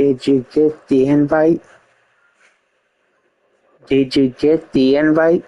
Did you get the invite? Did you get the invite?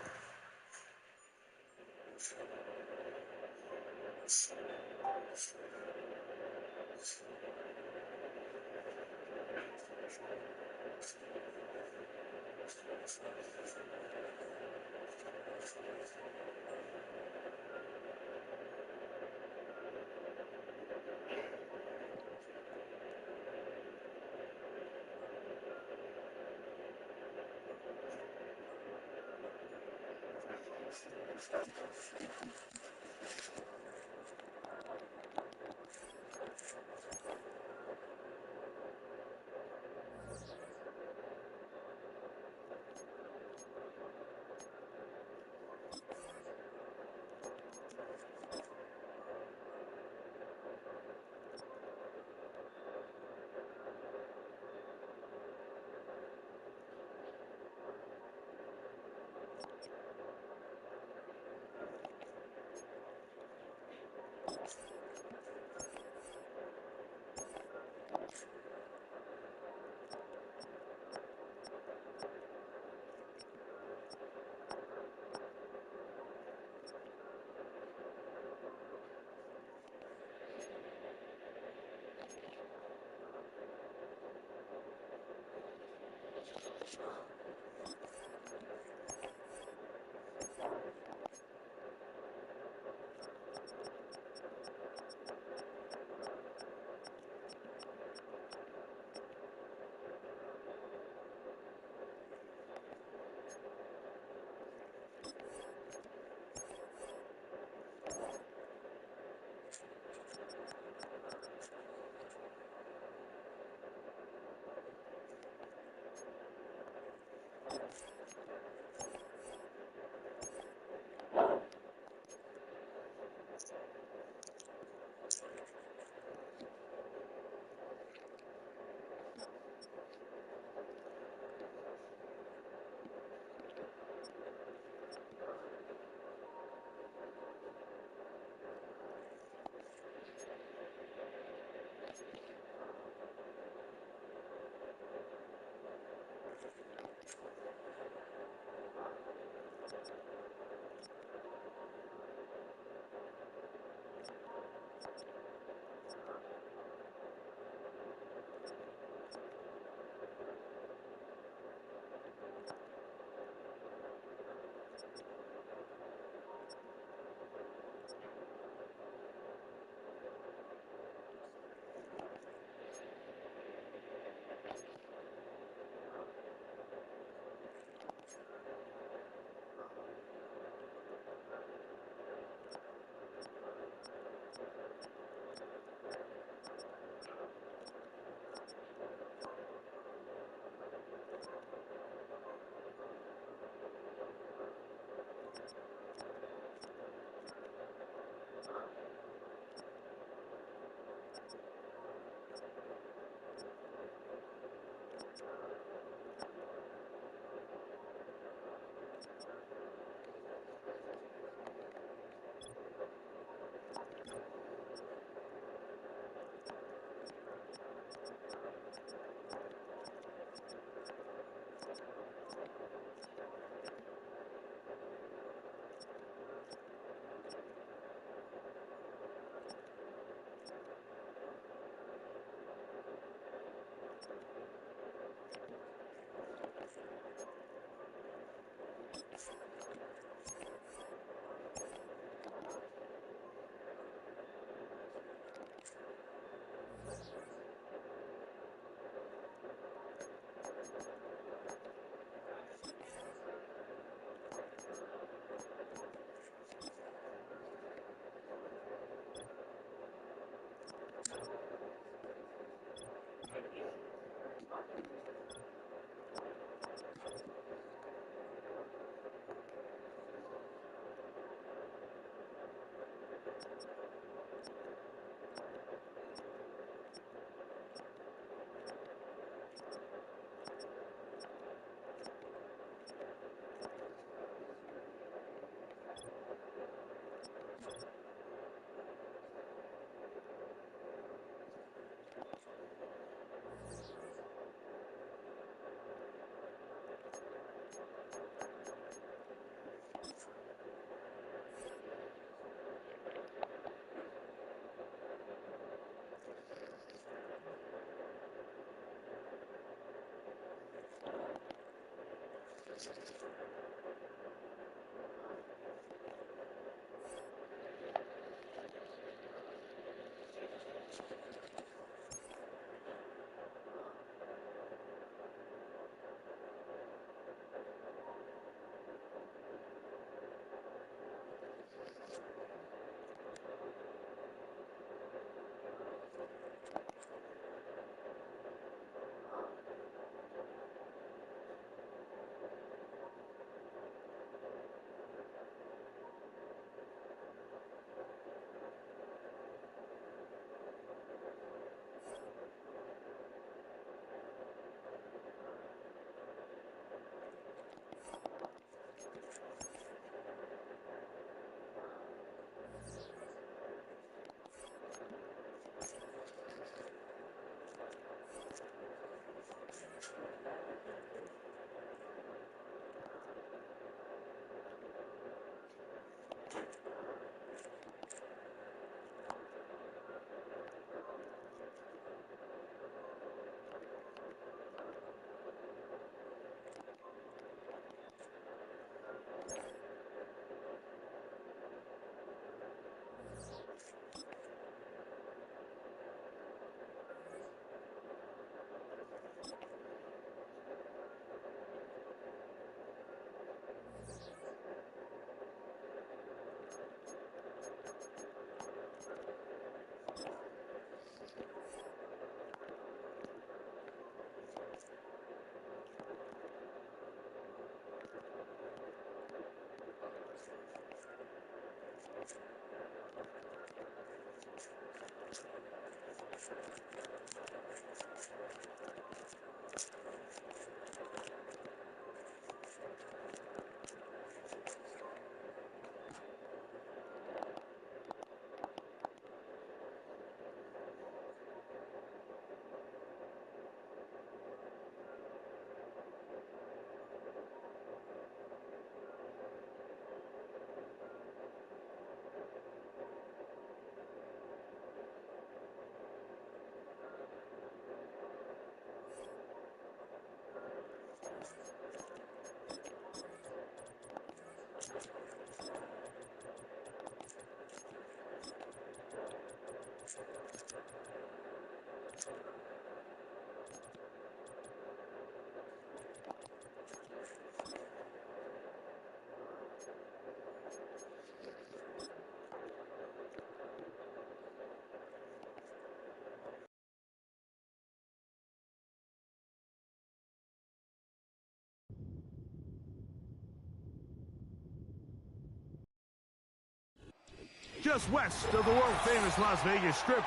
Just west of the world-famous Las Vegas Strip,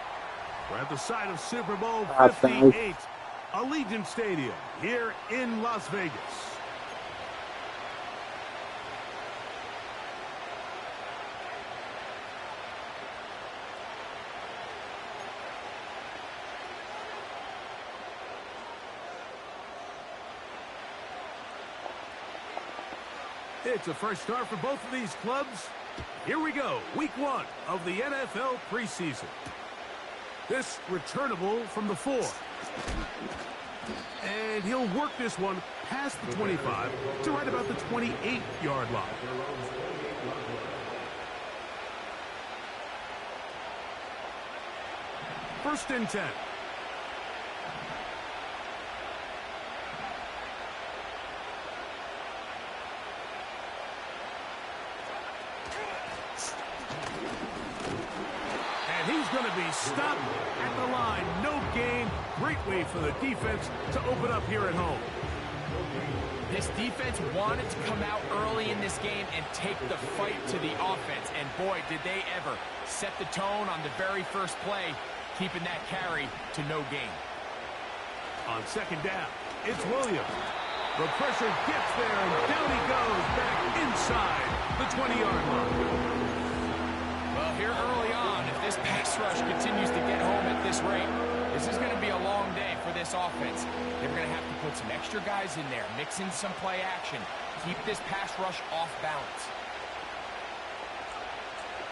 we're at the site of Super Bowl 58, Allegiant Stadium here in Las Vegas. It's a fresh start for both of these clubs. Here we go, week 1 of the NFL preseason. This returnable from the 4. And he'll work this one past the 25 to right about the 28-yard line. First and 10. Stopped at the line. No gain. Great way for the defense to open up here at home. This defense wanted to come out early in this game and take the fight to the offense. And boy, did they ever set the tone on the very first play, keeping that carry to no gain. On second down, it's Williams. The pressure gets there, and down he goes back inside the 20-yard line. Well, here early on, if this pass rush continues to get home at this rate, this is going to be a long day for this offense. They're going to have to put some extra guys in there, mix in some play action, keep this pass rush off balance.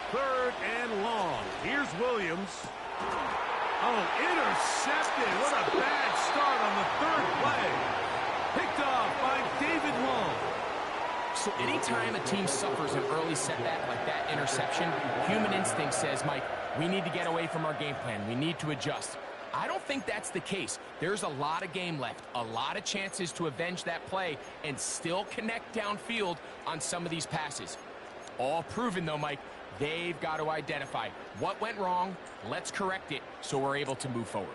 Third and long. Here's Williams. Oh, intercepted. What a bad start on the third play. Picked off by David Long. So anytime a team suffers an early setback like that interception, human instinct says, Mike, we need to get away from our game plan. We need to adjust. I don't think that's the case. There's a lot of game left, a lot of chances to avenge that play and still connect downfield on some of these passes. All proven, though, Mike. They've got to identify what went wrong. Let's correct it so we're able to move forward.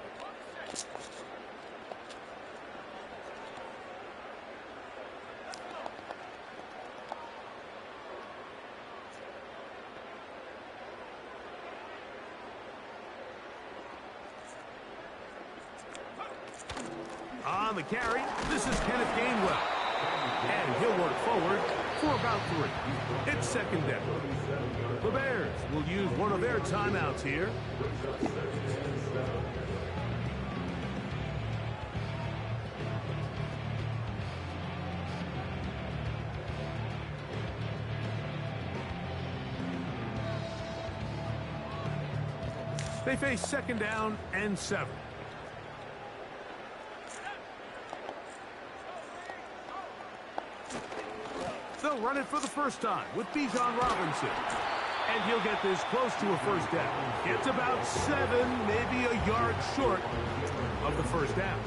On the carry, this is Kenneth Gainwell. And he'll work forward for about 3. It's second down. The Bears will use one of their timeouts here. They face second down and 7. They'll run it for the first time with Bijan Robinson. And he'll get this close to a first down. It's about 7, maybe a yard short of the first down.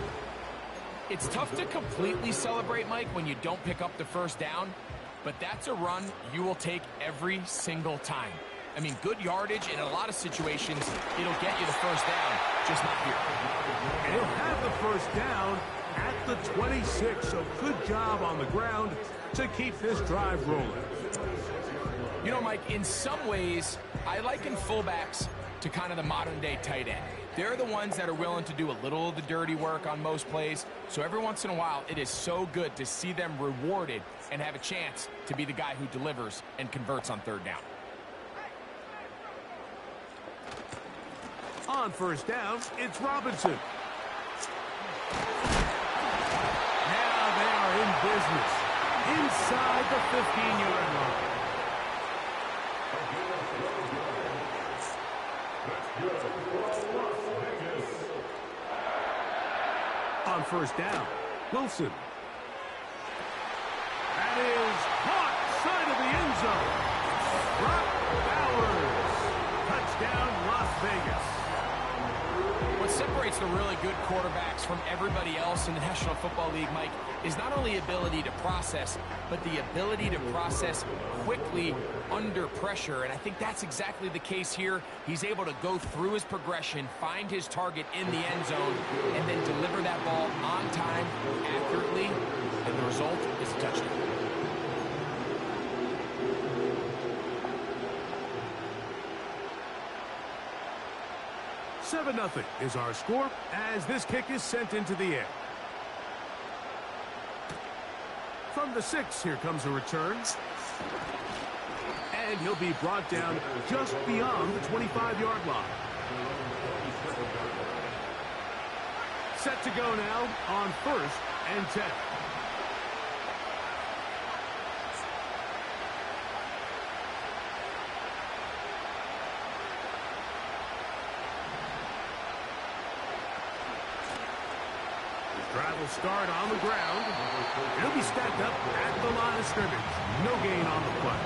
It's tough to completely celebrate, Mike, when you don't pick up the first down, but that's a run you will take every single time. I mean, good yardage in a lot of situations, it'll get you the first down, just not here. And he'll have the first down at the 26, so good job on the ground to keep this drive rolling. You know, Mike, in some ways, I liken fullbacks to kind of the modern-day tight end. They're the ones that are willing to do a little of the dirty work on most plays, so every once in a while, it is so good to see them rewarded and have a chance to be the guy who delivers and converts on third down. On first down, it's Robinson. Now they are in business inside the 15-yard line. On first down, Wilson. That is caught side of the end zone. Brock Bowers. Touchdown, Las Vegas. What separates the really good quarterbacks from everybody else in the National Football League, Mike, is not only ability to process, but the ability to process quickly under pressure. And I think that's exactly the case here. He's able to go through his progression, find his target in the end zone, and then deliver that ball on time, accurately, and the result is a touchdown. Seven 0 is our score as this kick is sent into the air. From the 6, here comes a return. And he'll be brought down just beyond the 25-yard line. Set to go now on 1st and 10. Drive will start on the ground. It'll be stacked up at the line of scrimmage. No gain on the play.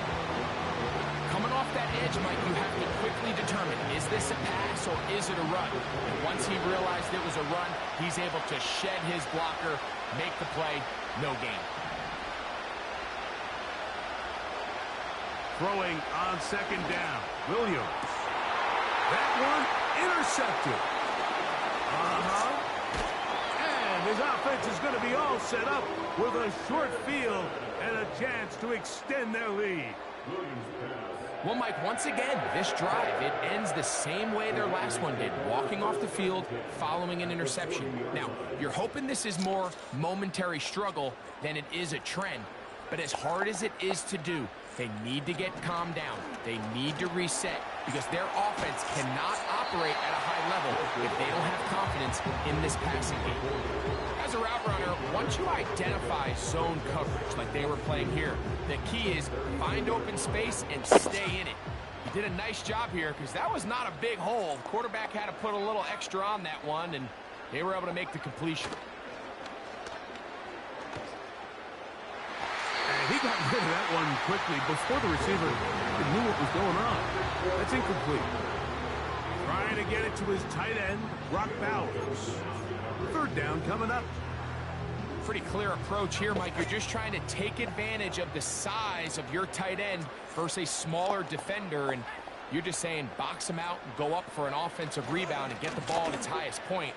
Coming off that edge, Mike, you have to quickly determine, is this a pass or is it a run? And once he realized it was a run, he's able to shed his blocker, make the play, no gain. Throwing on second down, Williams. That one intercepted. His offense is going to be all set up with a short field and a chance to extend their lead. Well, Mike, once again, this drive, it ends the same way their last one did, walking off the field, following an interception. Now, you're hoping this is more momentary struggle than it is a trend, but as hard as it is to do, they need to get calmed down. They need to reset because their offense cannot operate at a high level if they don't have confidence in this passing game. As a route runner, once you identify zone coverage like they were playing here, the key is find open space and stay in it. He did a nice job here because that was not a big hole. The quarterback had to put a little extra on that one, and they were able to make the completion. And he got rid of that one quickly before the receiver knew what was going on. That's incomplete. Trying to get it to his tight end, Brock Bowers. Third down coming up. Pretty clear approach here, Mike. You're just trying to take advantage of the size of your tight end versus a smaller defender, and you're just saying box him out and go up for an offensive rebound and get the ball at its highest point.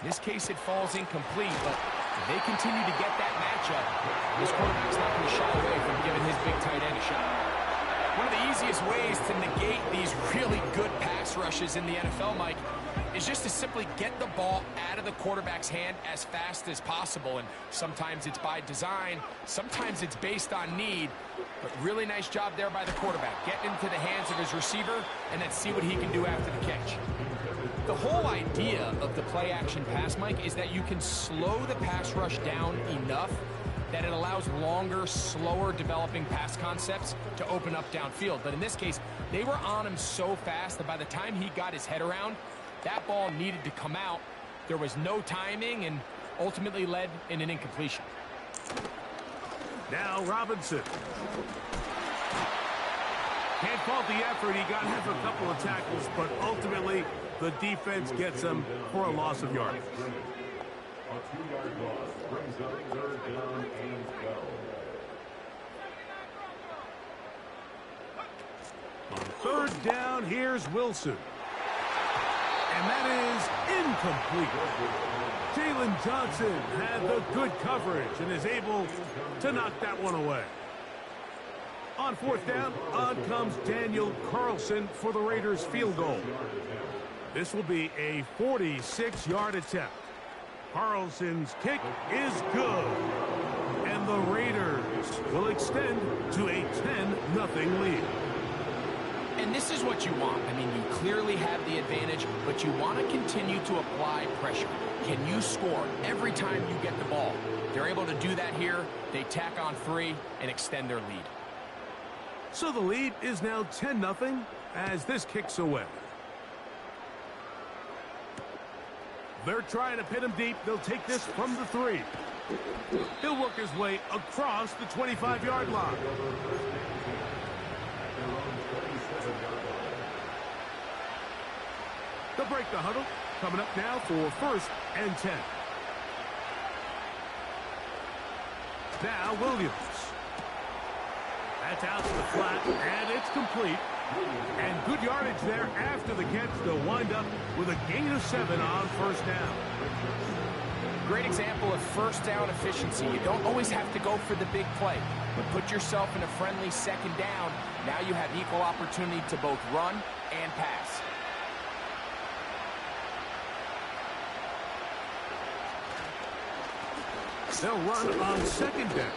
In this case, it falls incomplete, but if they continue to get that matchup, this quarterback's not going to shy away from giving his big tight end a shot. One of the easiest ways to negate these really good pass rushes in the NFL, Mike, is just to simply get the ball out of the quarterback's hand as fast as possible. And sometimes it's by design, sometimes it's based on need. But really nice job there by the quarterback, getting into the hands of his receiver, and then see what he can do after the catch. The whole idea of the play-action pass, Mike, is that you can slow the pass rush down enough that it allows longer, slower developing pass concepts to open up downfield. But in this case, they were on him so fast that by the time he got his head around, that ball needed to come out. There was no timing and ultimately led in an incompletion. Now Robinson. Can't fault the effort. He got him for a couple of tackles, but ultimately the defense gets him for a loss of yardage. A 2-yard loss brings up third down and go. On third down, here's Wilson. And that is incomplete. Jalen Johnson had the good coverage and is able to knock that one away. On fourth down, on comes Daniel Carlson for the Raiders' field goal. This will be a 46-yard attempt. Carlson's kick is good. And the Raiders will extend to a 10-0 lead. And this is what you want. I mean, you clearly have the advantage, but you want to continue to apply pressure. Can you score every time you get the ball? They're able to do that here. They tack on 3 and extend their lead. So the lead is now 10-0 as this kicks away. They're trying to pin him deep. They'll take this from the 3. He'll work his way across the 25-yard line. They'll break the huddle. Coming up now for first and 10. Now Williams. That's out to the flat, and it's complete. And good yardage there after the catch. They'll wind up with a gain of 7 on first down. Great example of first down efficiency. You don't always have to go for the big play, but put yourself in a friendly second down. Now you have equal opportunity to both run and pass. They'll run on second down.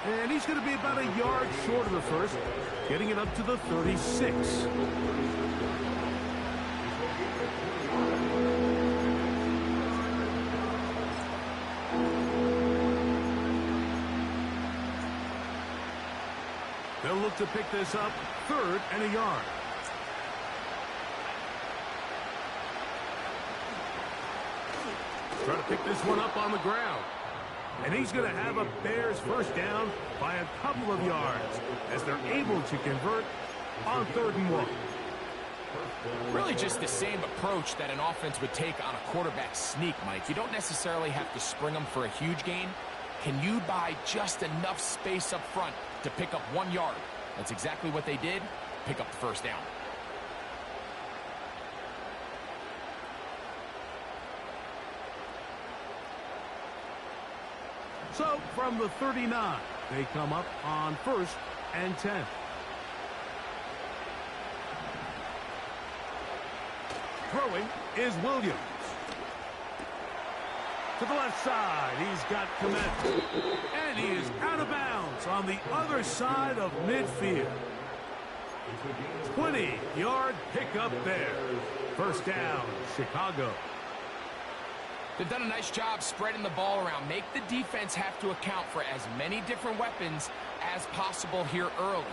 And he's going to be about a yard short of the first, getting it up to the 36. They'll look to pick this up, 3rd and a yard. Trying to pick this one up on the ground. And he's going to have a Bears first down by a couple of yards as they're able to convert on 3rd and 1. Really just the same approach that an offense would take on a quarterback sneak, Mike. You don't necessarily have to spring them for a huge gain. Can you buy just enough space up front to pick up 1 yard? That's exactly what they did. Pick up the first down. So from the 39, they come up on 1st and 10. Throwing is Williams. To the left side, he's got Komet. And he is out of bounds on the other side of midfield. 20-yard pickup there. First down, Chicago. They've done a nice job spreading the ball around. Make the defense have to account for as many different weapons as possible here early.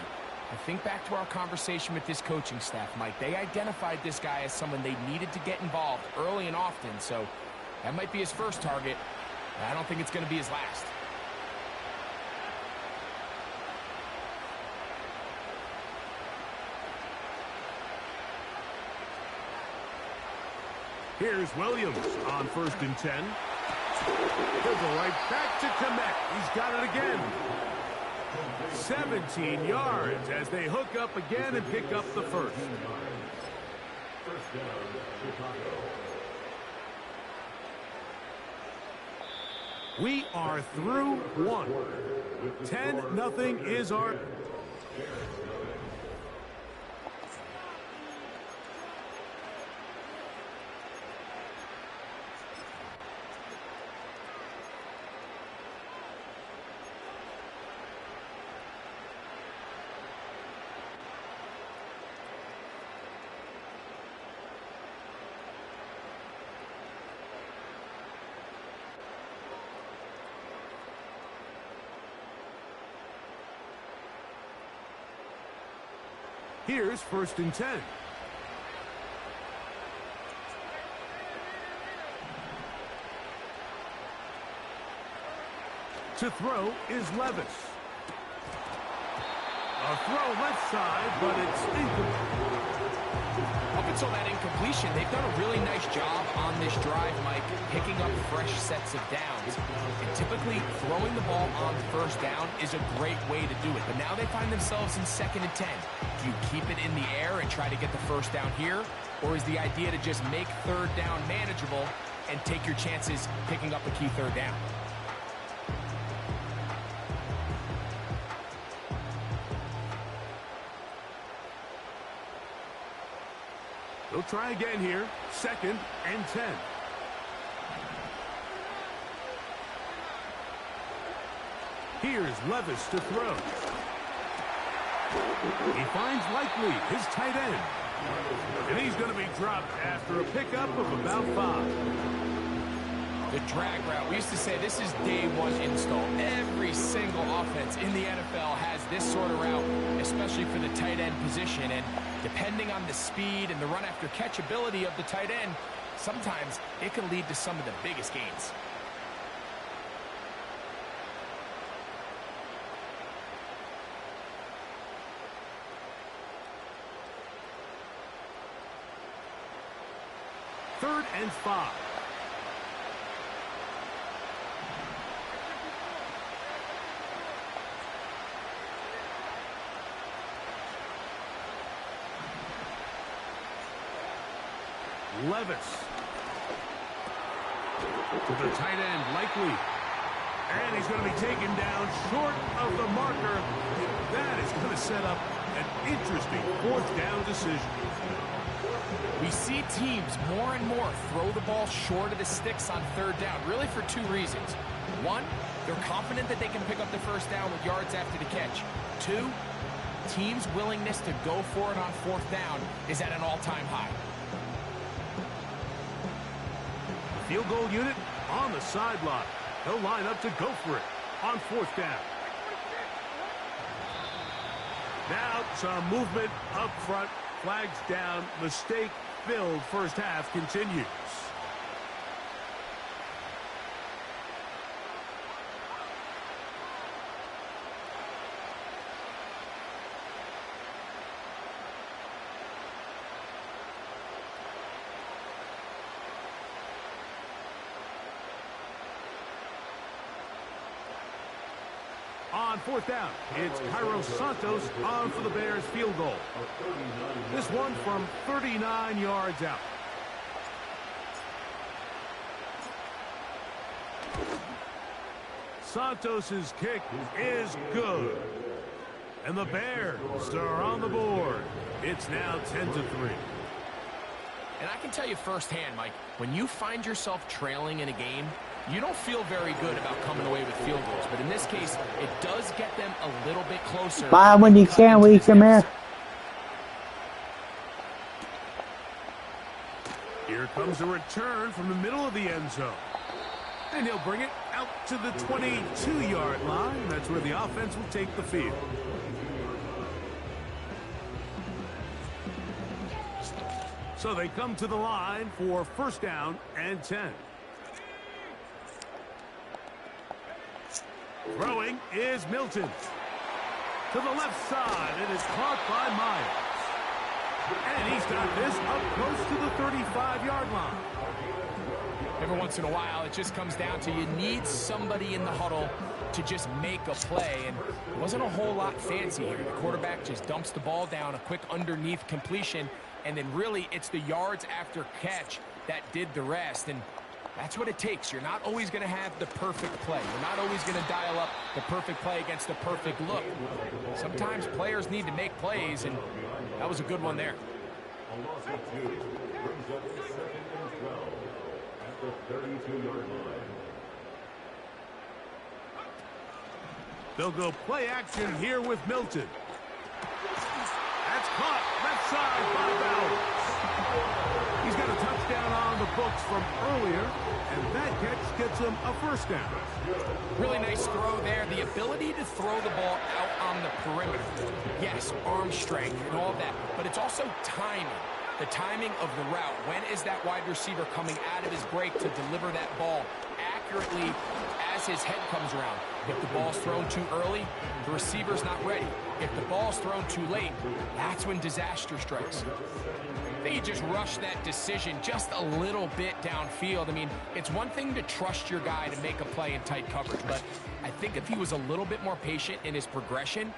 I think back to our conversation with this coaching staff, Mike. They identified this guy as someone they needed to get involved early and often, so that might be his first target. I don't think it's going to be his last. Here's Williams on 1st and 10. He'll go right back to Komet. He's got it again. 17 yards as they hook up again and pick up the first. First down, Chicago. We are through one. 10-0 is our... Here's 1st and 10. To throw is Levis. A throw left side, but it's incomplete. Up until that incompletion, they've done a really nice job on this drive, Mike, picking up fresh sets of downs. And typically, throwing the ball on 1st down is a great way to do it. But now they find themselves in 2nd and 10. Do you keep it in the air and try to get the 1st down here? Or is the idea to just make 3rd down manageable and take your chances picking up a key 3rd down? They'll try again here. 2nd and 10. Here's Levis to throw. He finds Likely, his tight end. And he's going to be dropped after a pickup of about 5. The drag route. We used to say this is day one install. Every single offense in the NFL has this sort of route, especially for the tight end position. And depending on the speed and the run after catch ability of the tight end, sometimes it can lead to some of the biggest gains. Third and 5. Levis. To the tight end, Likely. And he's going to be taken down short of the marker. That is going to set up an interesting 4th down decision. We see teams more and more throw the ball short of the sticks on 3rd down, really for 2 reasons. 1, they're confident that they can pick up the 1st down with yards after the catch. 2, teams' willingness to go for it on 4th down is at an all-time high. Field goal unit on the sideline. They'll line up to go for it on 4th down. Now some movement up front. Flags down. Mistake-filled first half continues. On 4th down, it's Cairo Santos on for the Bears field goal. This one from 39 yards out. Santos's kick is good. And the Bears are on the board. It's now 10-3. And I can tell you firsthand, Mike, when you find yourself trailing in a game, you don't feel very good about coming away with field goals. But in this case, it does get them a little bit closer. Bye when you can, we come here. Here comes a return from the middle of the end zone. And he'll bring it out to the 22-yard line. That's where the offense will take the field. So they come to the line for 1st down and 10. Throwing is Milton. To the left side. It is caught by Myers. And he's got this up close to the 35-yard line. Every once in a while, it just comes down to you need somebody in the huddle to just make a play, and it wasn't a whole lot fancy here. The quarterback just dumps the ball down, a quick underneath completion, and then really it's the yards after catch that did the rest, and that's what it takes. You're not always going to have the perfect play. You're not always going to dial up the perfect play against the perfect look. Sometimes players need to make plays, and that was a good one there. A loss of 2 brings up 2nd and 12 at the 32-yard line. They'll go play action here with Milton. That's caught left side by Bowers. He's got a touchdown on the books from earlier, and that catch gets him a first down. Really nice throw there. The ability to throw the ball out on the perimeter. Yes, arm strength and all of that, but it's also timing. The timing of the route. When is that wide receiver coming out of his break to deliver that ball accurately as his head comes around? If the ball's thrown too early, the receiver's not ready. If the ball's thrown too late, that's when disaster strikes. I think he just rushed that decision just a little bit downfield. I mean, it's one thing to trust your guy to make a play in tight coverage, but I think if he was a little bit more patient in his progression,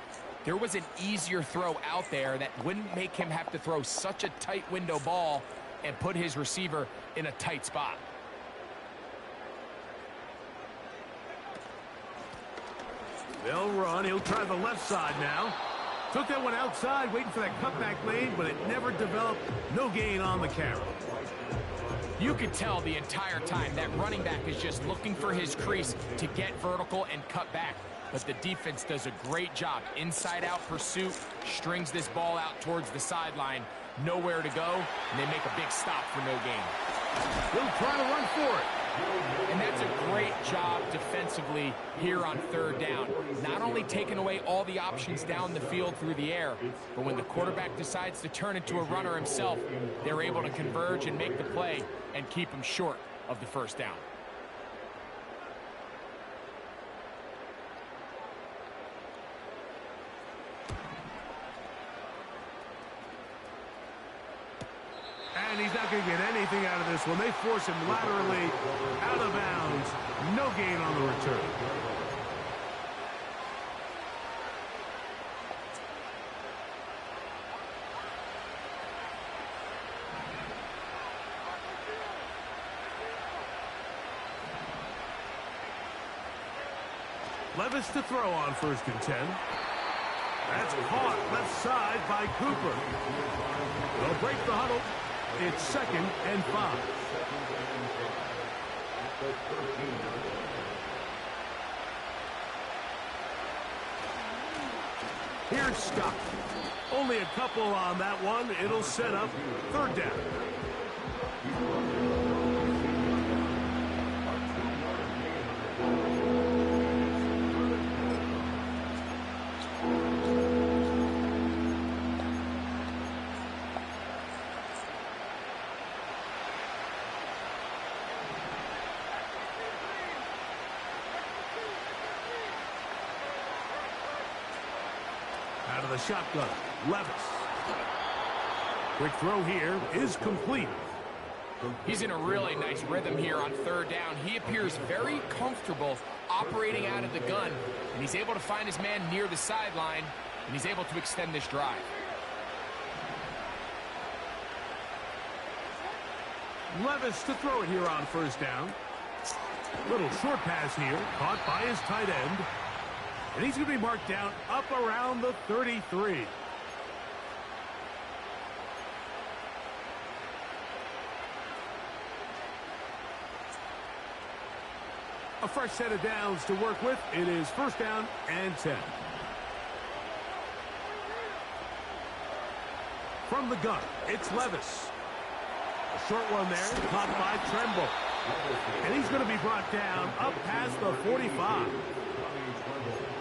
there was an easier throw out there that wouldn't make him have to throw such a tight window ball and put his receiver in a tight spot. They'll run. He'll try the left side now. Took that one outside, waiting for that cutback lane, but it never developed. No gain on the carry. You could tell the entire time that running back is just looking for his crease to get vertical and cut back. But the defense does a great job. Inside-out pursuit, strings this ball out towards the sideline. Nowhere to go, and they make a big stop for no gain. He'll try to run for it. And that's a great job defensively here on 3rd down. Not only taking away all the options down the field through the air, but when the quarterback decides to turn into a runner himself, they're able to converge and make the play and keep him short of the first down. And he's not going to get anything out of this one. They force him laterally out of bounds. No gain on the return. Levis to throw on 1st and 10. That's caught left side by Cooper. They'll break the huddle. It's 2nd and 5. Here's Scott. Only a couple on that one. It'll set up 3rd down. Out of the shotgun, Levis. Quick throw here is complete. He's in a really nice rhythm here on 3rd down. He appears very comfortable operating out of the gun, and he's able to find his man near the sideline, and he's able to extend this drive. Levis to throw it here on 1st down. Little short pass here, caught by his tight end. And he's going to be marked down up around the 33. A fresh set of downs to work with. It is 1st down and 10. From the gun, it's Levis. A short one there, caught by Tremble. And he's going to be brought down up past the 45.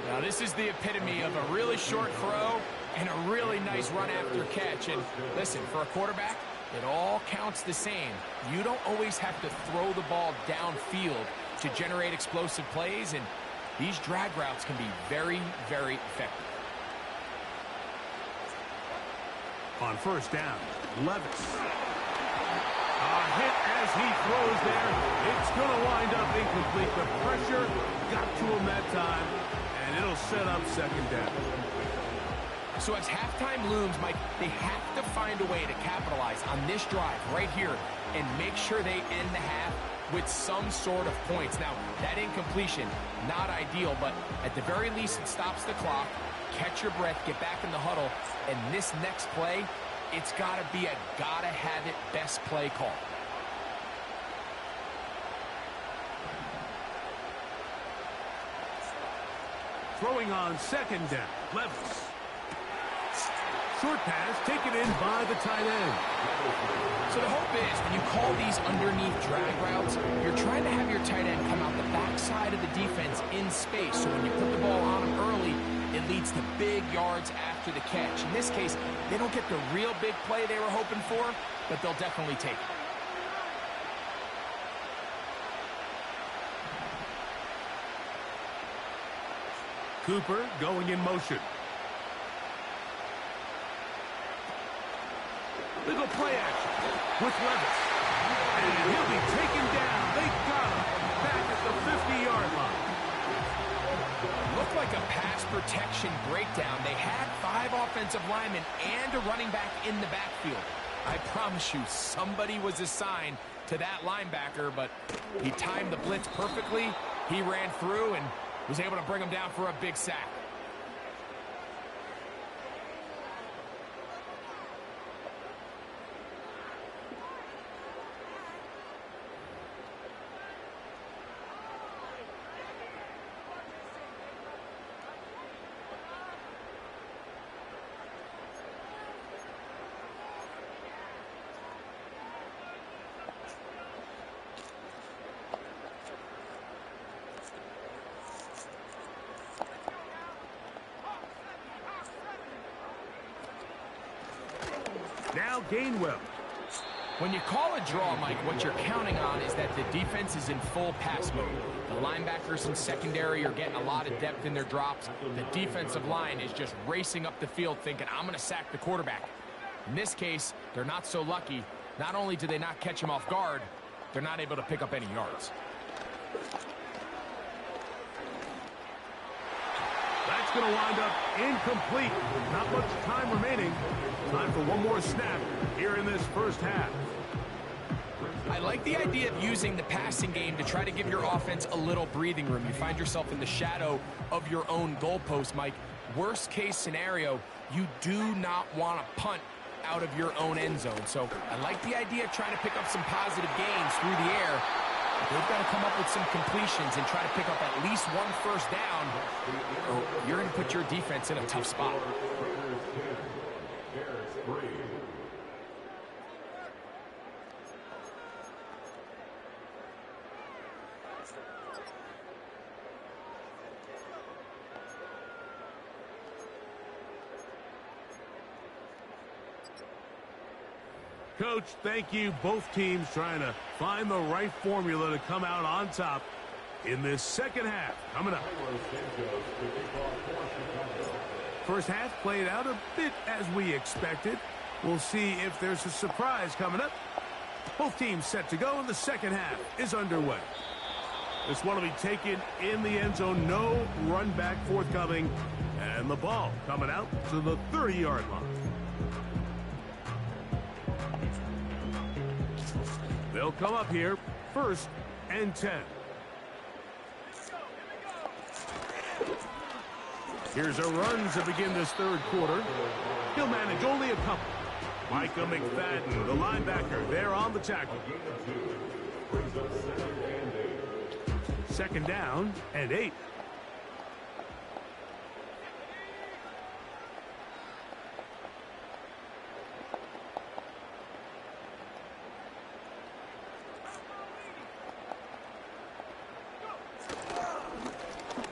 Now this is the epitome of a really short throw and a really nice run after catch. And listen, for a quarterback, it all counts the same. You don't always have to throw the ball downfield to generate explosive plays, and these drag routes can be very, very effective. On first down, Levis. A hit as he throws there. It's going to wind up incomplete. The pressure got to him that time, and it'll set up second down. So as halftime looms, Mike, they have to find a way to capitalize on this drive right here and make sure they end the half with some sort of points. Now, that incompletion, not ideal, but at the very least, it stops the clock. Catch your breath, get back in the huddle, and this next play, it's got to be a gotta-have-it best play call. Throwing on second down, Levis. Short pass taken in by the tight end. So the hope is when you call these underneath drag routes, you're trying to have your tight end come out the backside of the defense in space. So when you put the ball on him early, it leads to big yards after the catch. In this case, they don't get the real big play they were hoping for, but they'll definitely take it. Cooper going in motion. They go play action with Levis. And he'll be taken down. They got him back at the 50-yard line. Looked like a pass protection breakdown. They had 5 offensive linemen and a running back in the backfield. I promise you, somebody was assigned to that linebacker, but he timed the blitz perfectly. He ran through and was able to bring him down for a big sack. Now Gainwell. When you call a draw, Mike, what you're counting on is that the defense is in full pass mode. The linebackers and secondary are getting a lot of depth in their drops. The defensive line is just racing up the field thinking, I'm going to sack the quarterback. In this case, they're not so lucky. Not only do they not catch him off guard, they're not able to pick up any yards. That's going to wind up incomplete. Not much time remaining. Time for one more snap here in this first half. I like the idea of using the passing game to try to give your offense a little breathing room. You find yourself in the shadow of your own goalpost, Mike. Worst case scenario, you do not want to punt out of your own end zone. So I like the idea of trying to pick up some positive gains through the air. They've got to come up with some completions and try to pick up at least one first down, or you're going to put your defense in a tough spot. Coach, thank you. Both teams trying to find the right formula to come out on top in this second half. Coming up. First half played out a bit as we expected. We'll see if there's a surprise coming up. Both teams set to go, and the second half is underway. This one will be taken in the end zone. No run back forthcoming. And the ball coming out to the 30-yard line. They'll come up here, 1st and 10. Here's a run to begin this third quarter. He'll manage only a couple. Micah McFadden, the linebacker, there on the tackle. 2nd down and 8.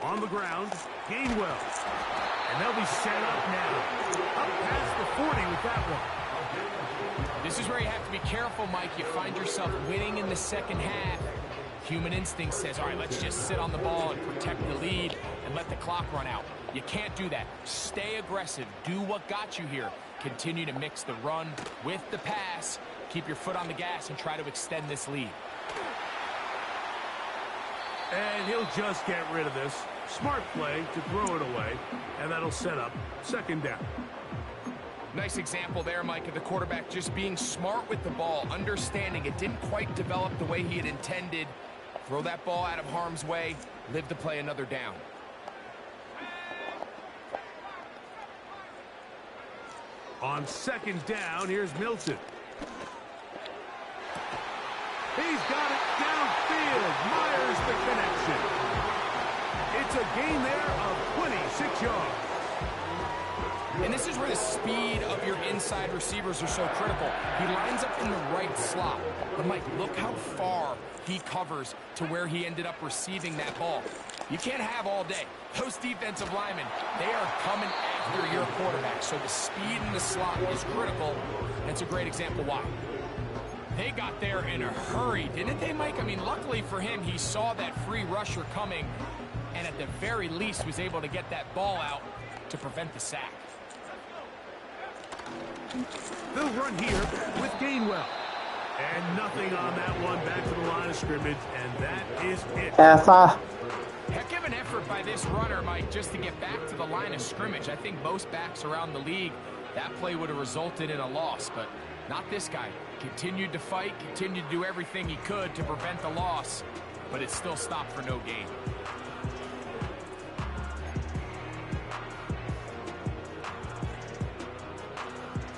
On the ground, Gainwell. And they'll be set up now. Up past the 40 with that one. This is where you have to be careful, Mike. You find yourself winning in the second half. Human instinct says, all right, let's just sit on the ball and protect the lead and let the clock run out. You can't do that. Stay aggressive. Do what got you here. Continue to mix the run with the pass. Keep your foot on the gas and try to extend this lead. And he'll just get rid of this. Smart play to throw it away, and that'll set up second down. Nice example there, Mike, of the quarterback just being smart with the ball, understanding it didn't quite develop the way he had intended. Throw that ball out of harm's way, live to play another down. On second down, here's Milton. He's got it downfield. Myers the connection. It's a gain there of 26 yards. And this is where the speed of your inside receivers are so critical. He lines up in the right slot. But, Mike, look how far he covers to where he ended up receiving that ball. You can't have all day. Those defensive linemen, they are coming after your quarterback. So the speed in the slot is critical. And it's a great example why. They got there in a hurry, didn't they, Mike? I mean, luckily for him, he saw that free rusher coming and at the very least was able to get that ball out to prevent the sack. They'll run here with Gainwell. And nothing on that one, back to the line of scrimmage, and that is it. Heck of an effort by this runner, Mike, just to get back to the line of scrimmage. I think most backs around the league, that play would have resulted in a loss, but not this guy. Continued to fight, continued to do everything he could to prevent the loss, but it still stopped for no gain.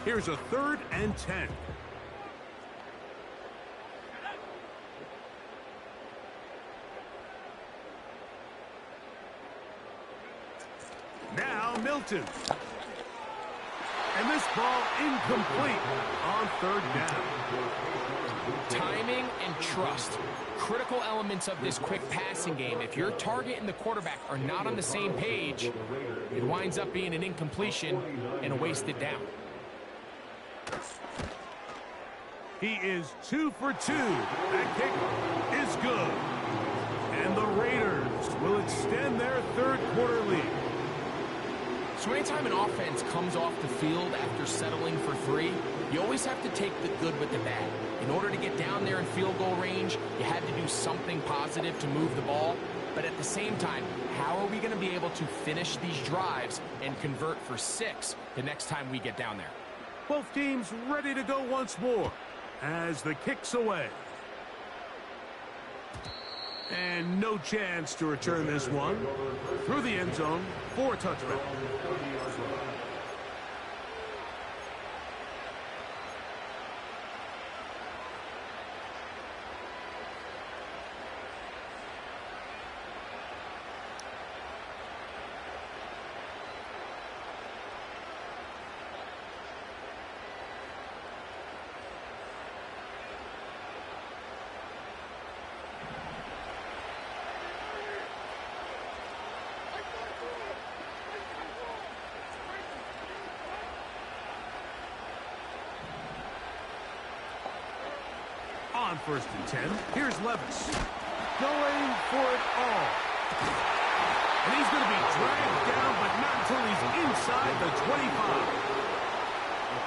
Here's a 3rd and 10. Now Milton. And this ball incomplete on 3rd down. Timing and trust, critical elements of this quick passing game. If your target and the quarterback are not on the same page, it winds up being an incompletion and a wasted down. He is 2 for 2. That kick is good. And the Raiders will extend their 3rd quarter lead. So anytime an offense comes off the field after settling for 3, you always have to take the good with the bad. In order to get down there in field goal range, you had to do something positive to move the ball. But at the same time, how are we going to be able to finish these drives and convert for 6 the next time we get down there? Both teams ready to go once more as the kick's away. And no chance to return this one. Through the end zone for a touchback. On 1st and 10, here's Levis. Going for it all. And he's going to be dragged down, but not until he's inside the 25.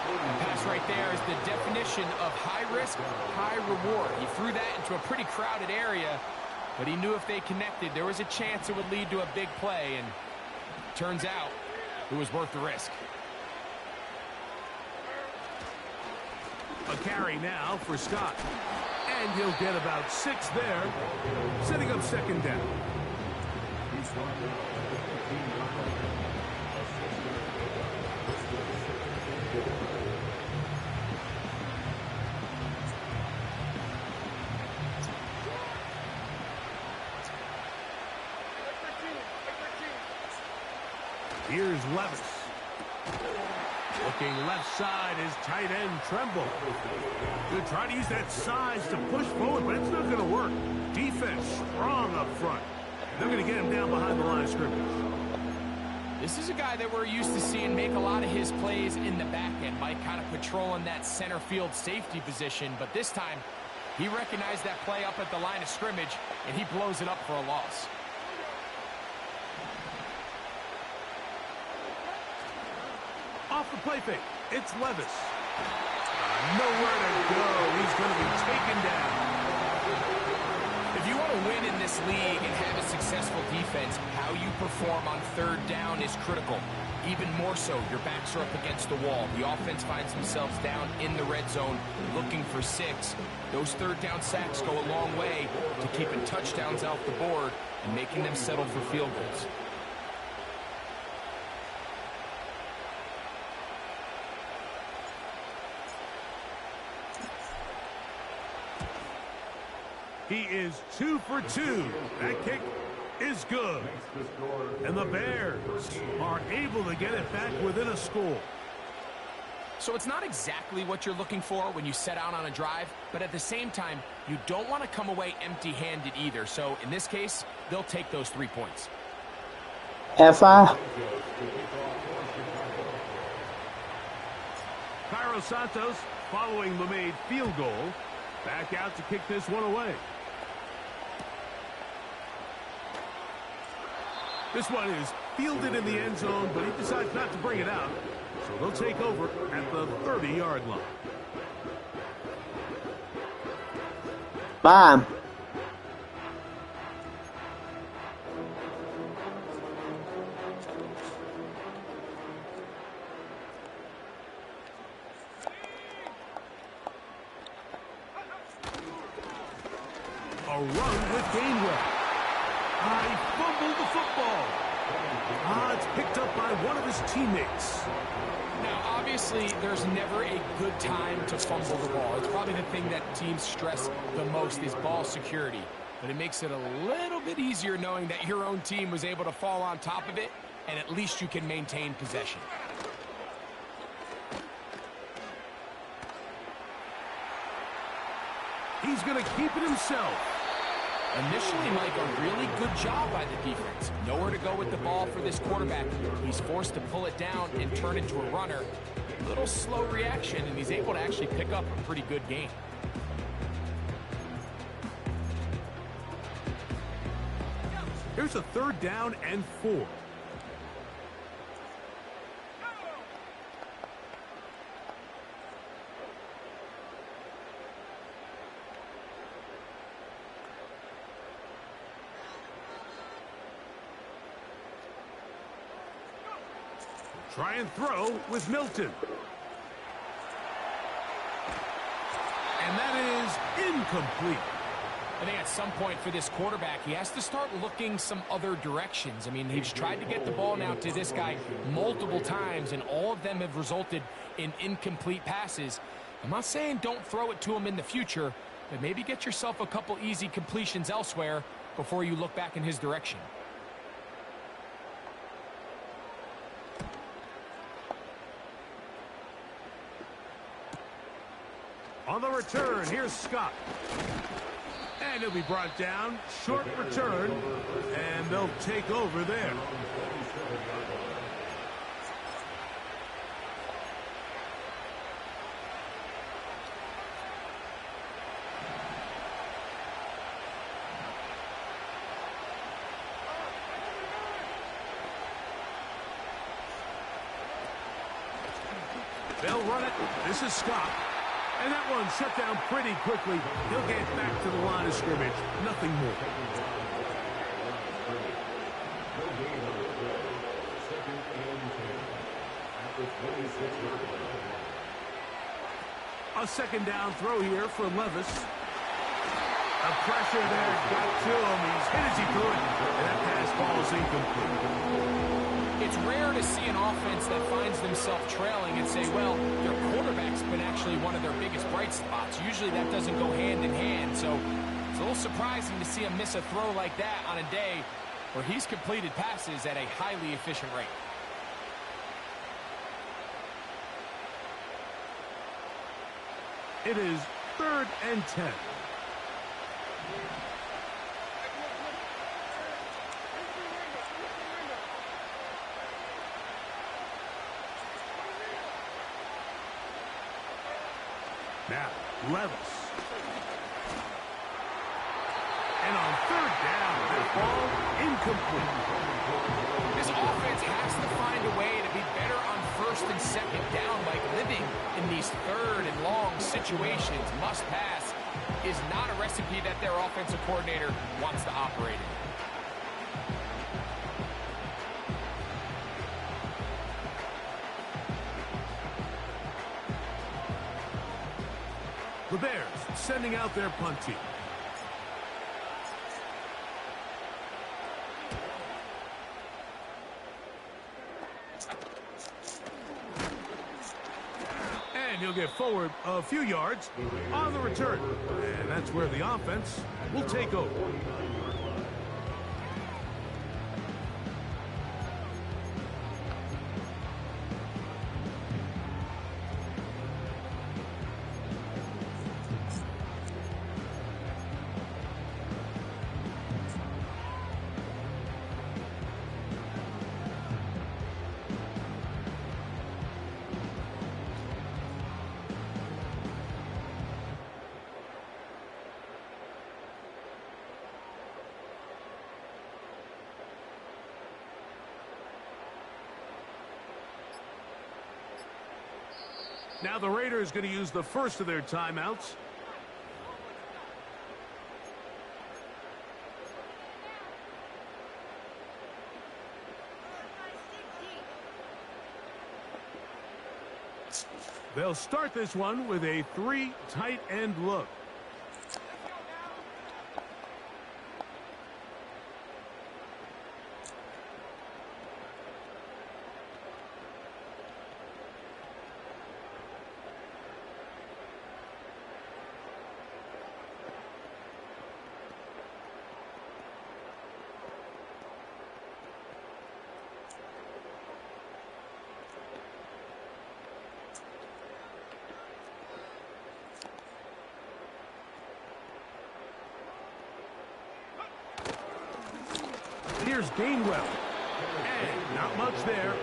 The pass right there is the definition of high risk, high reward. He threw that into a pretty crowded area, but he knew if they connected, there was a chance it would lead to a big play, and turns out it was worth the risk. A carry now for Scott. And he'll get about 6 there, setting up 2nd down. Here's Levis. Looking left side is tight end Tremble. Good, try to use that size to push forward, but it's not going to work. Defense strong up front. They're going to get him down behind the line of scrimmage. This is a guy that we're used to seeing make a lot of his plays in the back end. Mike kind of patrolling that center field safety position, but this time He recognized that play up at the line of scrimmage, and he blows it up for a loss. Off the play fake, it's Levis. Nowhere to go. He's going to be taken down. If you want to win in this league and have a successful defense, how you perform on third down is critical. Even more so, your backs are up against the wall. The offense finds themselves down in the red zone looking for 6. Those third down sacks go a long way to keeping touchdowns off the board and making them settle for field goals. He is 2 for 2. That kick is good. And the Bears are able to get it back within a score. So it's not exactly what you're looking for when you set out on a drive, but at the same time, you don't want to come away empty-handed either. So in this case, they'll take those 3 points. FI. Cairo Santos, following the made field goal, back out to kick this one away. This one is fielded in the end zone, but he decides not to bring it out. So they'll take over at the 30-yard line. Bye. A run with Gainwell. He fumbled the football. It's picked up by one of his teammates. Now, obviously, there's never a good time to fumble the ball. It's probably the thing that teams stress the most is ball security. But it makes it a little bit easier knowing that your own team was able to fall on top of it, and at least you can maintain possession. He's going to keep it himself. Initially, Mike, a really good job by the defense. Nowhere to go with the ball for this quarterback. He's forced to pull it down and turn into a runner. A little slow reaction, and he's able to actually pick up a pretty good game. Here's a 3rd down and 4. Try and throw with Milton. And that is incomplete. I think at some point for this quarterback, he has to start looking some other directions. I mean, he's tried to get the ball now to this guy multiple times, and all of them have resulted in incomplete passes. I'm not saying don't throw it to him in the future, but maybe get yourself a couple easy completions elsewhere before you look back in his direction. On the return, here's Scott. And he'll be brought down. Short return. And they'll take over there. They'll run it. This is Scott. And that one shut down pretty quickly. He'll get back to the line of scrimmage. Nothing more. A 2nd down throw here for Levis. The pressure there got to him. He's hit as he threw it. And that pass ball is incomplete. It's rare to see an offense that finds themselves trailing and say, well, their quarterback's been actually one of their biggest bright spots. Usually that doesn't go hand in hand, so it's a little surprising to see him miss a throw like that on a day where he's completed passes at a highly efficient rate. It is 3rd and 10. Now, Levis. And on third down, that ball incomplete. This offense has to find a way to be better on first and second down, like living in these third and long situations. Must pass is not a recipe that their offensive coordinator wants to operate in. The Bears sending out their punt team. And he'll get forward a few yards on the return. And that's where the offense will take over. Now the Raiders going to use the first of their timeouts. They'll start this one with a 3 tight end look. Here's Gainwell. And not much there.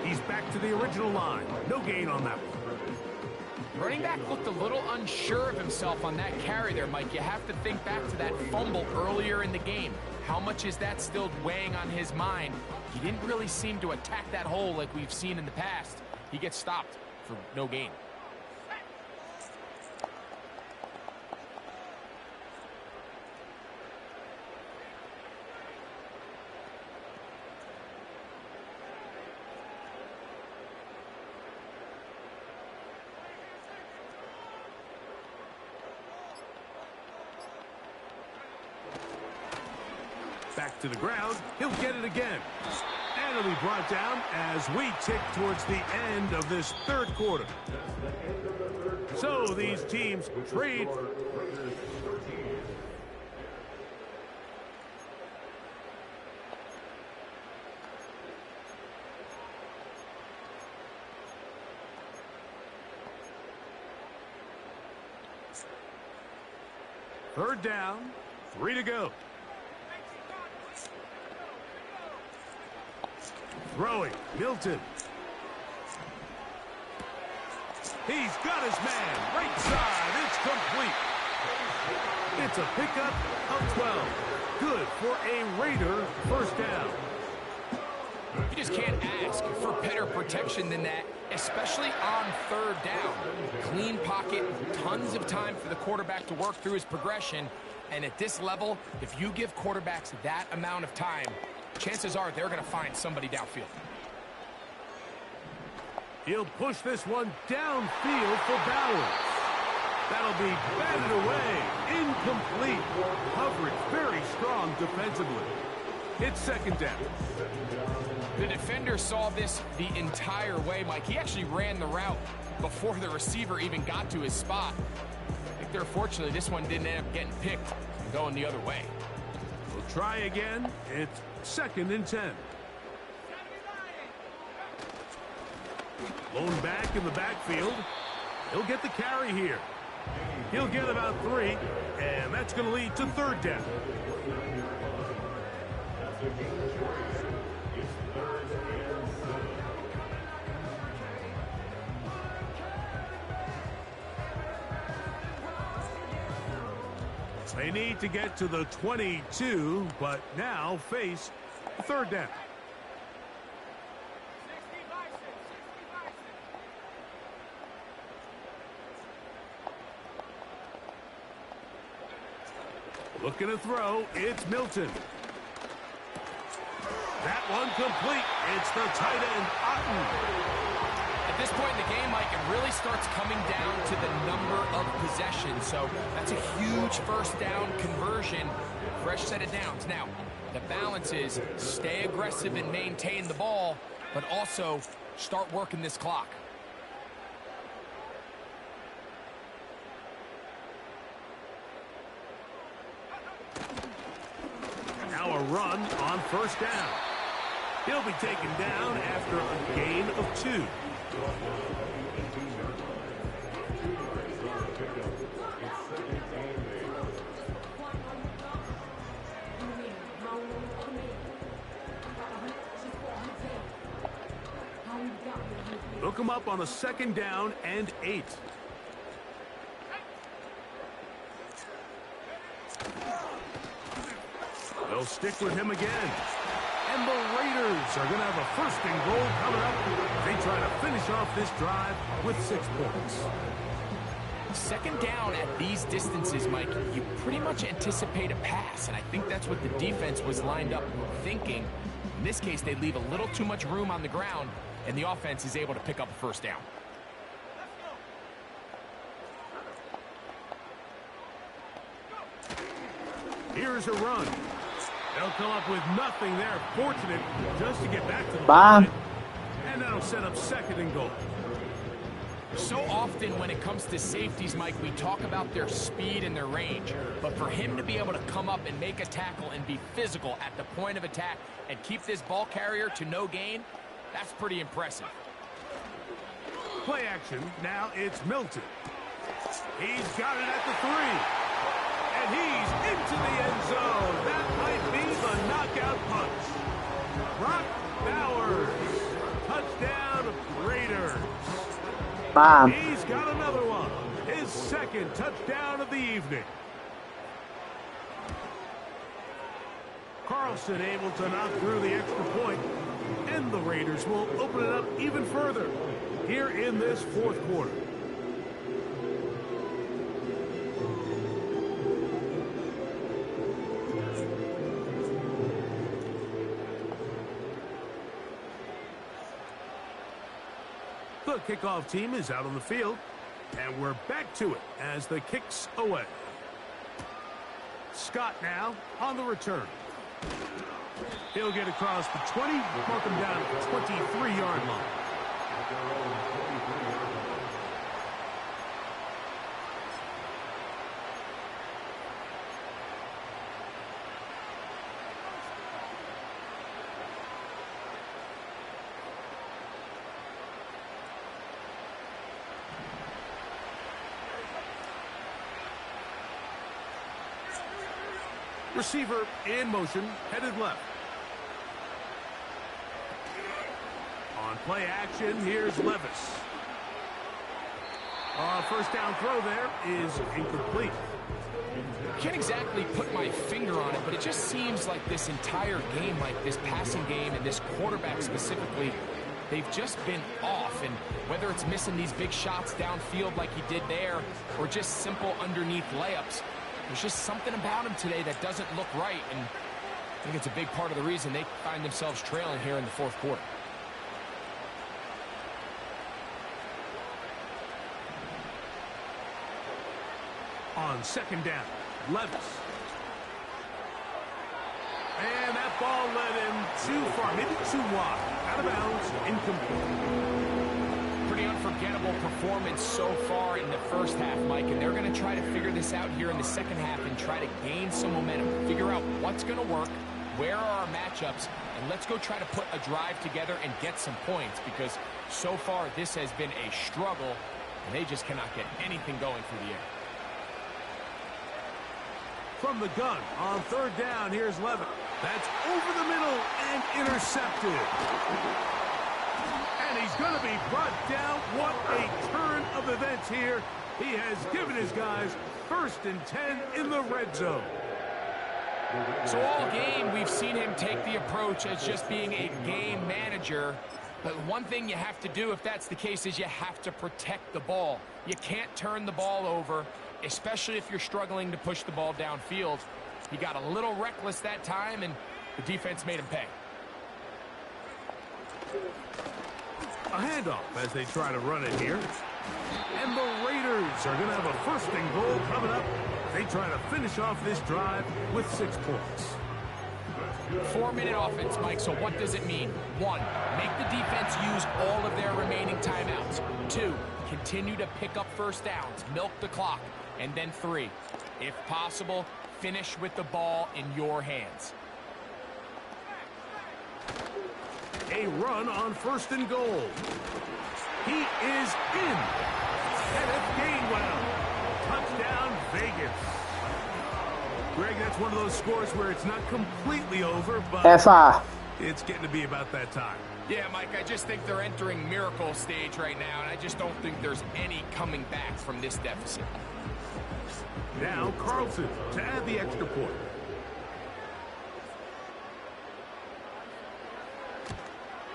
He's back to the original line. No gain on that one. Running back looked a little unsure of himself on that carry there, Mike. You have to think back to that fumble earlier in the game. How much is that still weighing on his mind? He didn't really seem to attack that hole like we've seen in the past. He gets stopped for no gain. Back to the ground. He'll get it again. And it'll be brought down as we tick towards the end of this third quarter. So these teams trade. Third down, 3 to go. Throwing, Milton. He's got his man, right side, it's complete. It's a pickup of 12. Good for a Raider first down. You just can't ask for better protection than that, especially on third down. Clean pocket, tons of time for the quarterback to work through his progression. And at this level, if you give quarterbacks that amount of time, chances are they're going to find somebody downfield. He'll push this one downfield for Bowers. That'll be batted away. Incomplete. Coverage very strong defensively. It's second down. The defender saw this the entire way, Mike. He actually ran the route before the receiver even got to his spot. I think they're fortunate this one didn't end up getting picked and going the other way. We'll try again. It's second and 10. Lone back in the backfield. He'll get the carry here. He'll get about 3, and that's going to lead to third down. They need to get to the 22, but now face a third down. Looking to throw, it's Milton. That one complete. It's the tight end, Otten. At this point in the game, Mike, it really starts coming down to the number of possessions. So that's a huge first down conversion. Fresh set of downs. Now, the balance is stay aggressive and maintain the ball, but also start working this clock. Now a run on first down. He'll be taken down after a gain of 2. Look him up on a second down and 8. They'll stick with him again. And the Raiders are going to have a first and goal coming up. They try to finish off this drive with 6 points. Second down at these distances, Mike, you pretty much anticipate a pass, and I think that's what the defense was lined up thinking. In this case, they leave a little too much room on the ground, and the offense is able to pick up a first down. Here's a run. They'll come up with nothing there. Fortunate just to get back to the Bye. line. And that'll set up second and goal. So often when it comes to safeties, Mike, we talk about their speed and their range. But for him to be able to come up and make a tackle and be physical at the point of attack and keep this ball carrier to no gain, that's pretty impressive. Play action. Now it's Milton. He's got it at the 3. And he's into the end zone. That might be the knockout punch. Brock Bowers. Touchdown, Raiders. Bam. He's got another one. His second touchdown of the evening. Carlson able to knock through the extra point. And the Raiders will open it up even further here in this fourth quarter. The kickoff team is out on the field, and we're back to it as the kick's away. Scott now on the return. He'll get across the 20, mark him down at the 23-yard line. Receiver in motion, headed left. On play action, here's Levis. First down throw there is incomplete. Can't exactly put my finger on it, but it just seems like this entire game, like this passing game and this quarterback specifically, they've just been off. And whether it's missing these big shots downfield like he did there, or just simple underneath layups, there's just something about him today that doesn't look right, and I think it's a big part of the reason they find themselves trailing here in the fourth quarter. On second down, Levis. And that ball led him too far, maybe too wide. Out of bounds, incomplete. Pretty unforgettable performance so far in the first half, Mike, and they're going to try to figure this out here in the second half and try to gain some momentum, figure out what's going to work, where are our matchups, and let's go try to put a drive together and get some points, because so far this has been a struggle, and they just cannot get anything going through the air. From the gun on third down, here's Levis. That's over the middle and intercepted. And he's going to be brought down. What a turn of events here He has given his guys 1st and 10 in the red zone. So all game, we've seen him take the approach as just being a game manager. But one thing you have to do if that's the case is you have to protect the ball. You can't turn the ball over, especially if you're struggling to push the ball downfield. He got a little reckless that time, and the defense made him pay. A handoff as they try to run it here. And the Raiders are going to have a 1st and goal coming up. They try to finish off this drive with 6 points. 4-minute offense, Mike, so what does it mean? 1, make the defense use all of their remaining timeouts. 2, continue to pick up 1st downs, milk the clock. And then 3, if possible, finish with the ball in your hands. A run on 1st and goal. He is in. Kenneth Gainwell. Touchdown, Vegas. Greg, that's one of those scores where it's not completely over, but it's getting to be about that time. Yeah, Mike, I just think they're entering miracle stage right now, and I just don't think there's any coming back from this deficit. Now Carlson to add the extra point.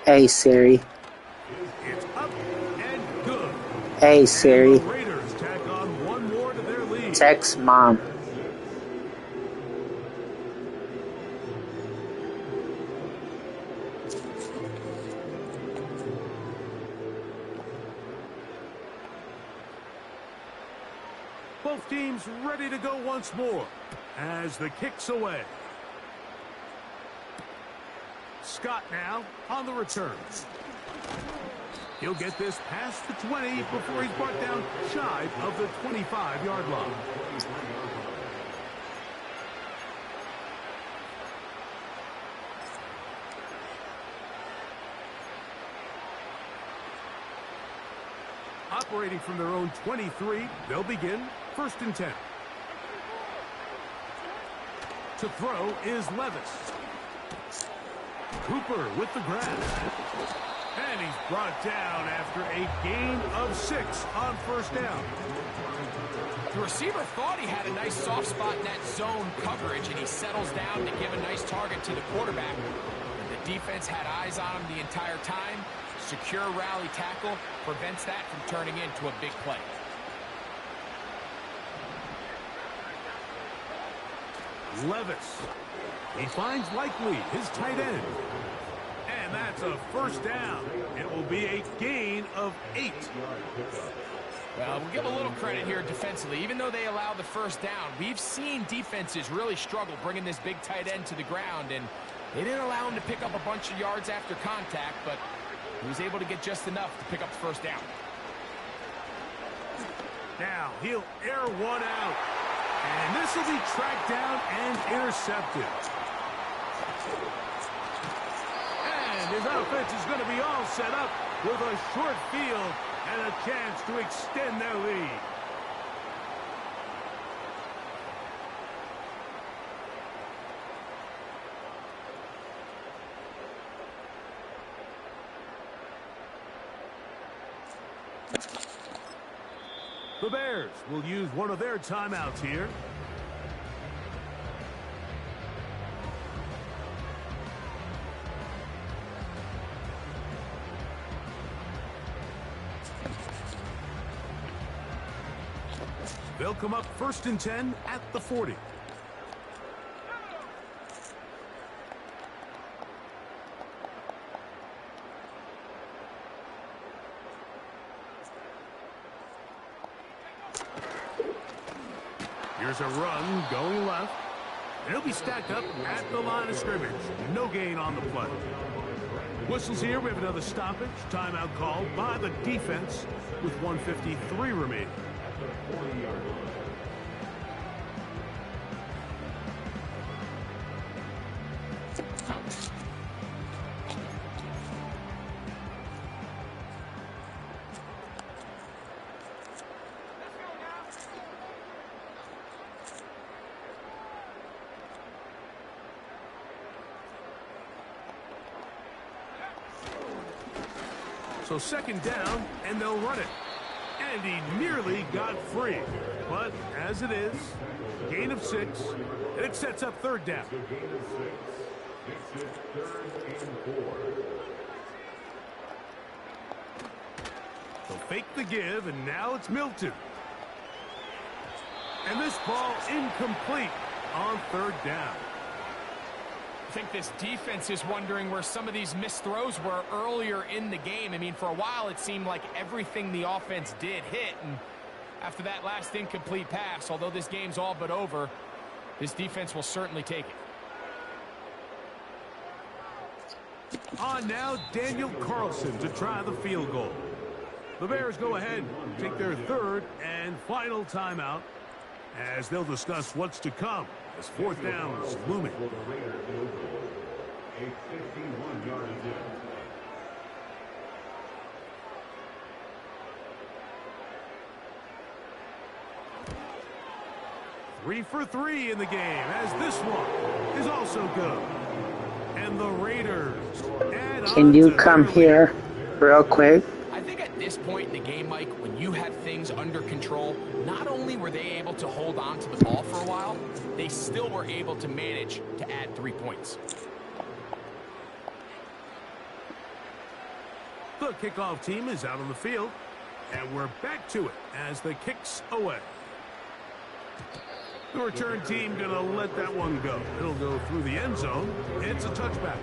Hey Siri. It's up and good. Hey Siri. And the Raiders tack on 1 more to their lead. Text mom. Both teams ready to go once more as the kick's away. Scott now on the return. He'll get this past the 20 before he's brought down shy of the 25-yard line. Operating from their own 23, they'll begin 1st and 10. To throw is Levis. Cooper with the grab. And he's brought down after a gain of 6 on 1st down. The receiver thought he had a nice soft spot in that zone coverage, and he settles down to give a nice target to the quarterback. The defense had eyes on him the entire time. Secure rally tackle prevents that from turning into a big play. Levis. He finds Likely, his tight end. And that's a 1st down. It will be a gain of 8. Well, we'll give a little credit here defensively. Even though they allow the 1st down, we've seen defenses really struggle bringing this big tight end to the ground, and they didn't allow him to pick up a bunch of yards after contact, but he was able to get just enough to pick up the 1st down. Now he'll air one out. And this will be tracked down and intercepted. And his offense is going to be all set up with a short field and a chance to extend their lead. The Bears will use one of their timeouts here. They'll come up 1st and 10 at the 40. Here's a run going left. And he'll be stacked up at the line of scrimmage. No gain on the play. Whistles here. We have another stoppage. Timeout called by the defense with 1:53 remaining. So 2nd down, and they'll run it. And he nearly got free. But as it is, gain of 6, and it sets up third down. The gain of 6. Makes it 3rd and 4. They'll fake the give, and now it's Milton. And this ball incomplete on third down. I think this defense is wondering where some of these missed throws were earlier in the game. I mean, for a while, it seemed like everything the offense did hit. And after that last incomplete pass, although this game's all but over, this defense will certainly take it. On now, Daniel Carlson to try the field goal. The Bears go ahead, take their third and final timeout as they'll discuss what's to come as fourth down is looming. For the Raiders field goal. A 51-yard attempt. 3 for 3 in the game as this one is also good. And the Raiders add on Can you to come their here real quick? I think at this point in the game, Mike, when you have things under control, not only were they able to hold on to the ball for a while, they still were able to manage to add 3 points. The kickoff team is out on the field, and we're back to it as the kick's away. The return team going to let that one go. It'll go through the end zone. It's a touchback.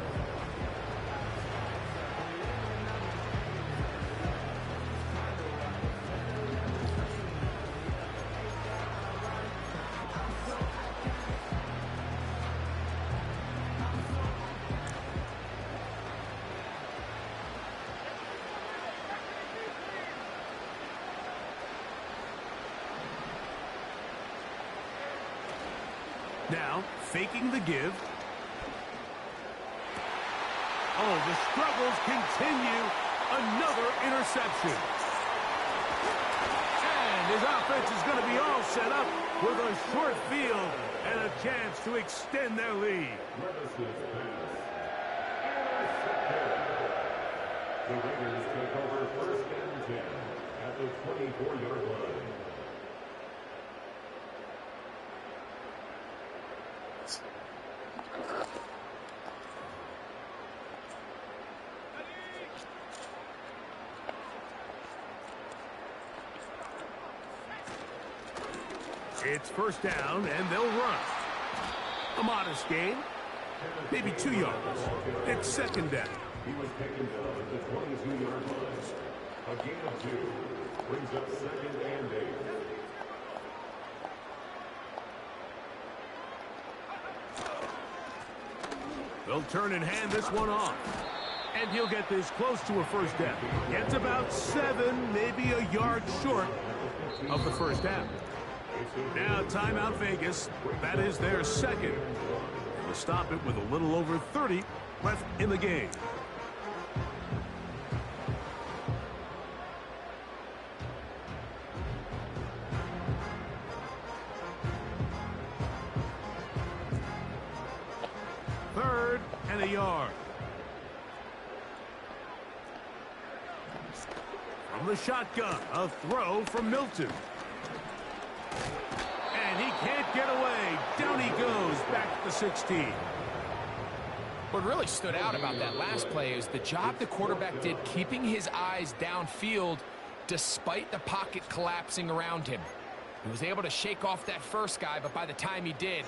Now, faking the give. Oh, the struggles continue. Another interception. And his offense is going to be all set up with a short field and a chance to extend their lead. The Raiders take over 1st and 10 at the 24-yard line. It's first down, and they'll run. A modest gain, maybe 2 yards. It's second down. He was taken down at the 22-yard line. A gain of 2 brings up 2nd and 8. They'll turn and hand this one off. And he'll get this close to a first down. It's about 7, maybe a yard short of the first down. Now timeout Vegas. That is their second. They'll stop it with a little over 30 left in the game. Third and a yard. From the shotgun, a throw from Milton. And he can't get away. Down he goes, back to 16. What really stood out about that last play is the job the quarterback did keeping his eyes downfield despite the pocket collapsing around him. He was able to shake off that first guy, but by the time he did,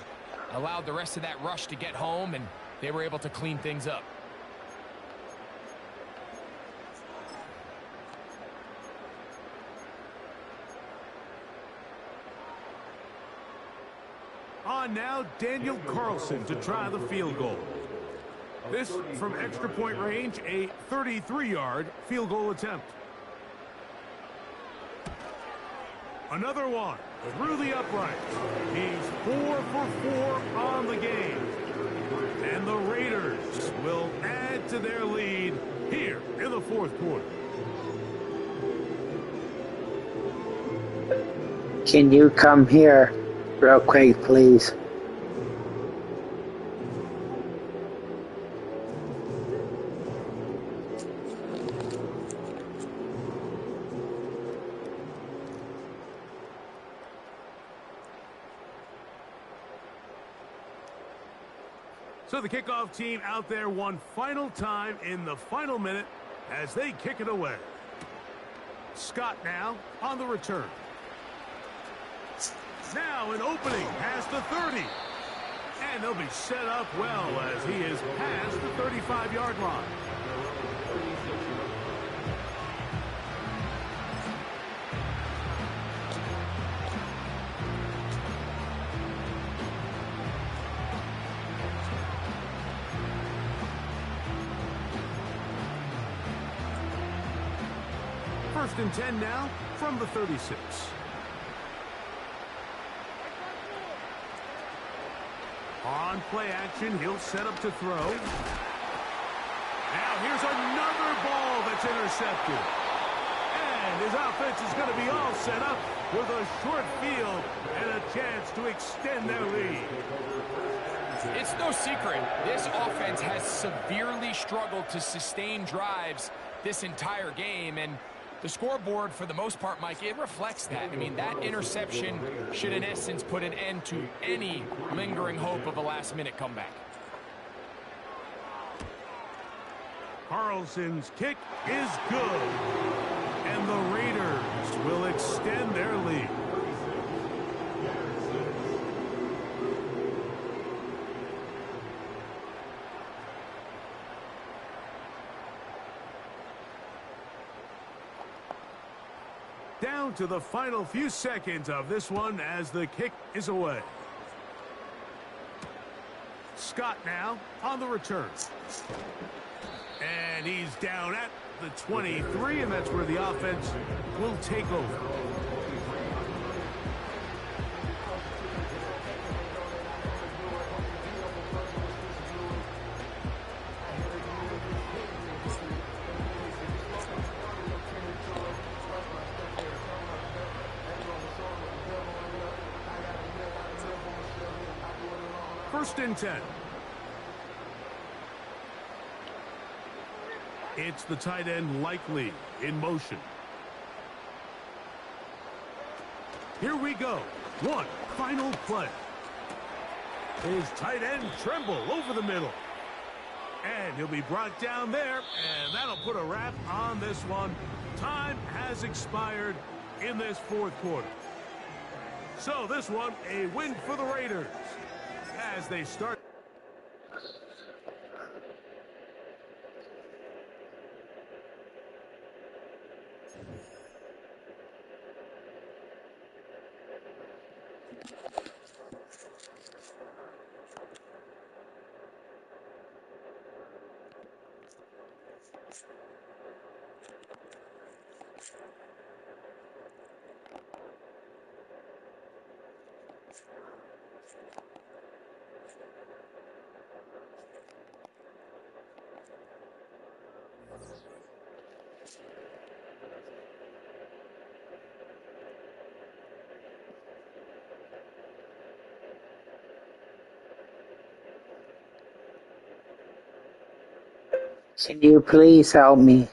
allowed the rest of that rush to get home, and they were able to clean things up. On now, Daniel Carlson to try the field goal. This from extra point range, a 33-yard field goal attempt. Another one through the upright. He's 4 for 4 on the game. And the Raiders will add to their lead here in the fourth quarter. Can you come here real quick, please? So the kickoff team out there one final time in the final minute as they kick it away. Scott now on the return. Now an opening past the 30. And they'll be set up well as he is past the 35-yard line. First and 10 now from the 36. On play action, he'll set up to throw. Now here's another ball that's intercepted. And his offense is going to be all set up with a short field and a chance to extend their lead. It's no secret, this offense has severely struggled to sustain drives this entire game, and the scoreboard, for the most part, Mike, it reflects that. I mean, that interception should, in essence, put an end to any lingering hope of a last-minute comeback. Carlson's kick is good. And the Raiders will extend their lead. Down to the final few seconds of this one as the kick is away. Scott now on the return. And he's down at the 23, and that's where the offense will take over. First and 10. It's the tight end Likely in motion. Here we go. One final play. His tight end Tremble over the middle. And he'll be brought down there, and that'll put a wrap on this one. Time has expired in this fourth quarter. So this one, a win for the Raiders as they start. Can you please help me?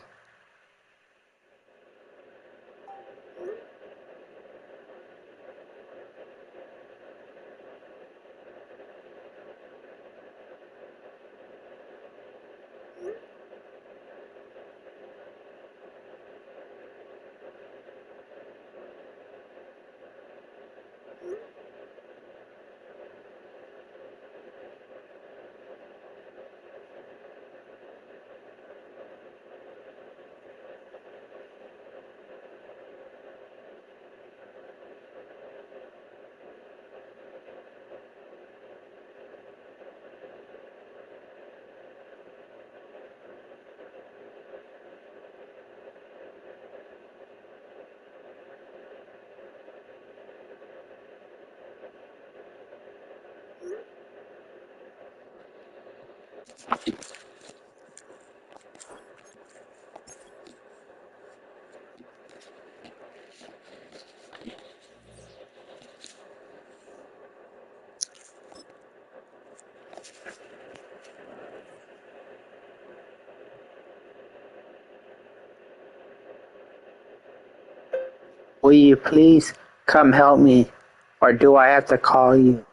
Will you please come help me, or do I have to call you?